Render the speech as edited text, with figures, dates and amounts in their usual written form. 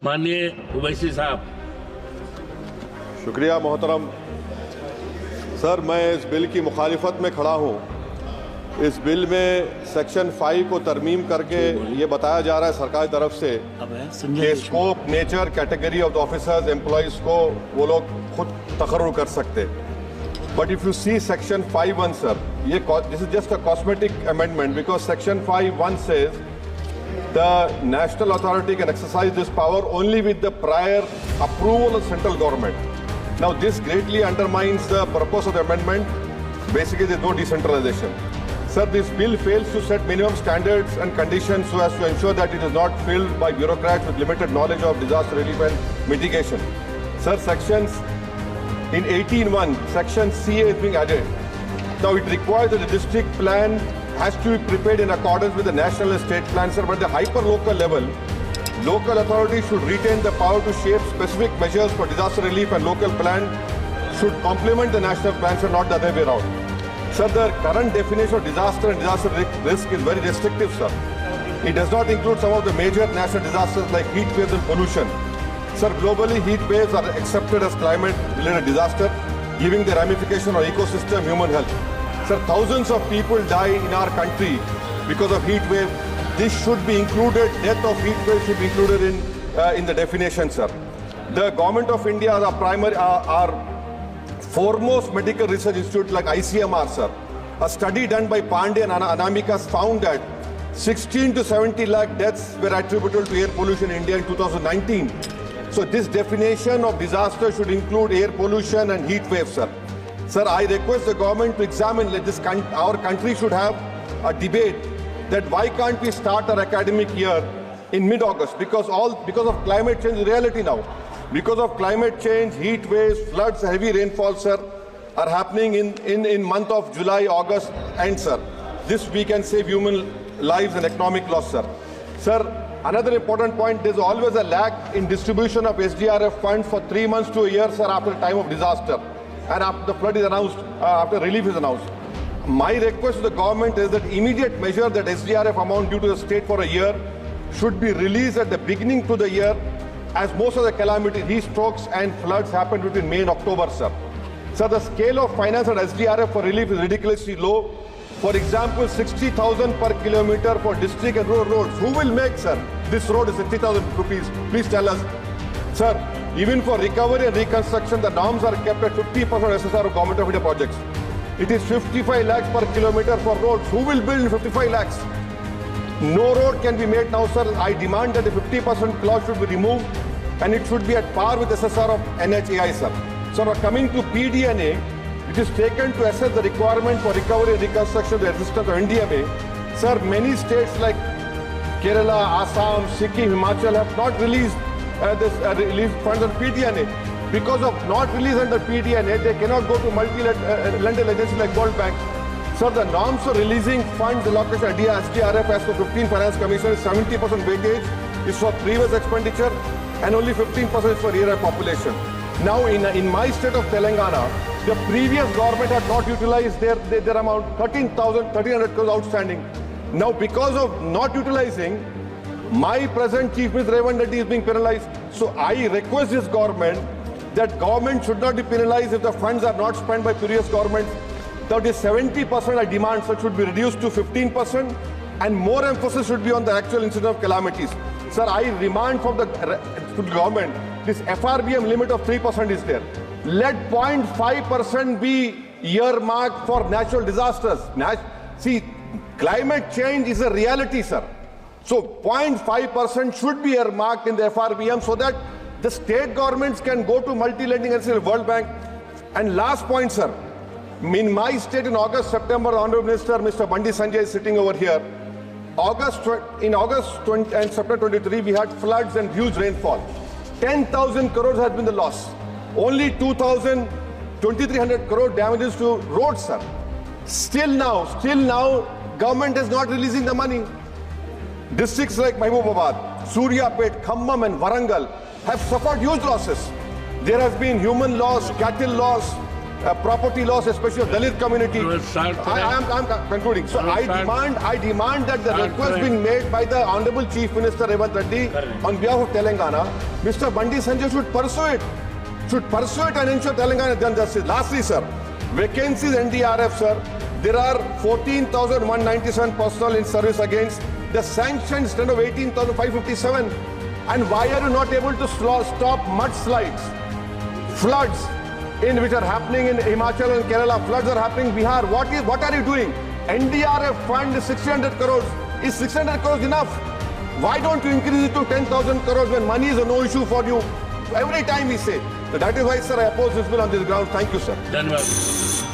माननीय ओवैसी साहब। शुक्रिया मोहतरम सर, मैं इस बिल की मुखालिफत में खड़ा हूँ। इस बिल में सेक्शन 5 को तरमीम करके ये बताया जा रहा है सरकार की तरफ से कि scope, nature, category of the officers, employees को वो लोग खुद तकर्रुर कर सकते। But if you see section 5(1) sir, ये this is just a cosmetic amendment because section 5(1) says the national authority can exercise this power only with the prior approval of central government. Now this greatly undermines the purpose of the amendment. Basically there is no decentralization. Sir, this bill fails to set minimum standards and conditions so as to ensure that it is not filled by bureaucrats with limited knowledge of disaster relief and mitigation. Sir, sections in 18(1), section CA is being added. Now it requires that the district plan has to be prepared in accordance with the national and state plans, sir, but at the hyper-local level, local authorities should retain the power to shape specific measures for disaster relief, and local plan should complement the national plans and not the other way around. Sir, the current definition of disaster and disaster risk is very restrictive, sir. It does not include some of the major national disasters like heat waves and pollution. Sir, globally, heat waves are accepted as climate-related disaster, giving the ramification on ecosystem, human health. Sir, thousands of people die in our country because of heat wave. This should be included. Death of heat wave should be included in the definition, sir. The government of India, our foremost medical research institute like ICMR, sir. A study done by Pandey and Anamika found that 16 to 70 lakh deaths were attributable to air pollution in India in 2019. So this definition of disaster should include air pollution and heat waves, sir. Sir, I request the government to examine our country should have a debate that why can't we start our academic year in mid-August, because of climate change reality now. Because of climate change, heat waves, floods, heavy rainfall, sir, are happening in month of July, August, and sir, this we can save human lives and economic loss, sir. Sir, another important point, there's always a lag in distribution of SDRF funds for 3 months to a year, sir, after the time of disaster. And after the flood is announced, after relief is announced. My request to the government is that immediate measure that SDRF amount due to the state for a year should be released at the beginning to the year, as most of the calamities, heat strokes and floods happen between May and October, sir. Sir, the scale of finance at SDRF for relief is ridiculously low. For example, 60,000 per kilometer for district and rural roads. Who will make, sir? This road is 60,000 rupees. Please tell us. Sir, even for recovery and reconstruction, the norms are kept at 50% SSR of Government of India projects. It is 55 lakhs per kilometer for roads. Who will build 55 lakhs? No road can be made now, sir. I demand that the 50% clause should be removed and it should be at par with SSR of NHAI, sir. So now coming to PDNA, it is taken to assess the requirement for recovery and reconstruction of the existence of NDMA. Sir, many states like Kerala, Assam, Sikkim, Himachal have not released release funds on PDNA. Because of not release under PDNA, they cannot go to multi-lending agencies like World Bank. Sir, the norms for releasing funds allocation at SDRF as per 15 Finance Commission is 70% weightage is for previous expenditure and only 15% is for year population. Now, in my state of Telangana, the previous government had not utilized their amount, 1,300 crores outstanding. Now, because of not utilizing, my present Chief Minister Revan Reddy is being penalized. So I request this government that government should not be penalized if the funds are not spent by previous governments. That is 70% I demand, so it should be reduced to 15%, and more emphasis should be on the actual incident of calamities. Sir, I demand from the government, this FRBM limit of 3% is there. Let 0.5% be earmarked for natural disasters. See, climate change is a reality, sir. So 0.5% should be earmarked in the FRBM so that the state governments can go to multi-lending and World Bank. And last point, sir. In my state in August, September, the Honorable Minister, Mr. Bandi Sanjay is sitting over here. In August and September 23, we had floods and huge rainfall. 10,000 crores has been the loss. Only 2,300 crore damages to roads, sir. Still now, government is not releasing the money. Districts like Mahbubabad, Suryapet, Khammam and Warangal have suffered huge losses. There has been human loss, cattle loss, property loss, especially of Dalit community. I'm concluding. So I demand that the request being made by the Honorable Chief Minister Revan Reddy on behalf of Telangana Mr. Bandi Sanjay should pursue it. And ensure Telangana done justice. Lastly, sir, vacancies NDRF, sir. There are 14,197 personnel in service against the sanctioned strength of 18,557. And why are you not able to stop mudslides, floods which are happening in Himachal and Kerala? Floods are happening in Bihar. What are you doing? NDRF fund is 600 crores. Is 600 crores enough? Why don't you increase it to 10,000 crores when money is a no issue for you? Every time we say. So that is why, sir, I oppose this bill on this ground. Thank you, sir. धन्यवाद.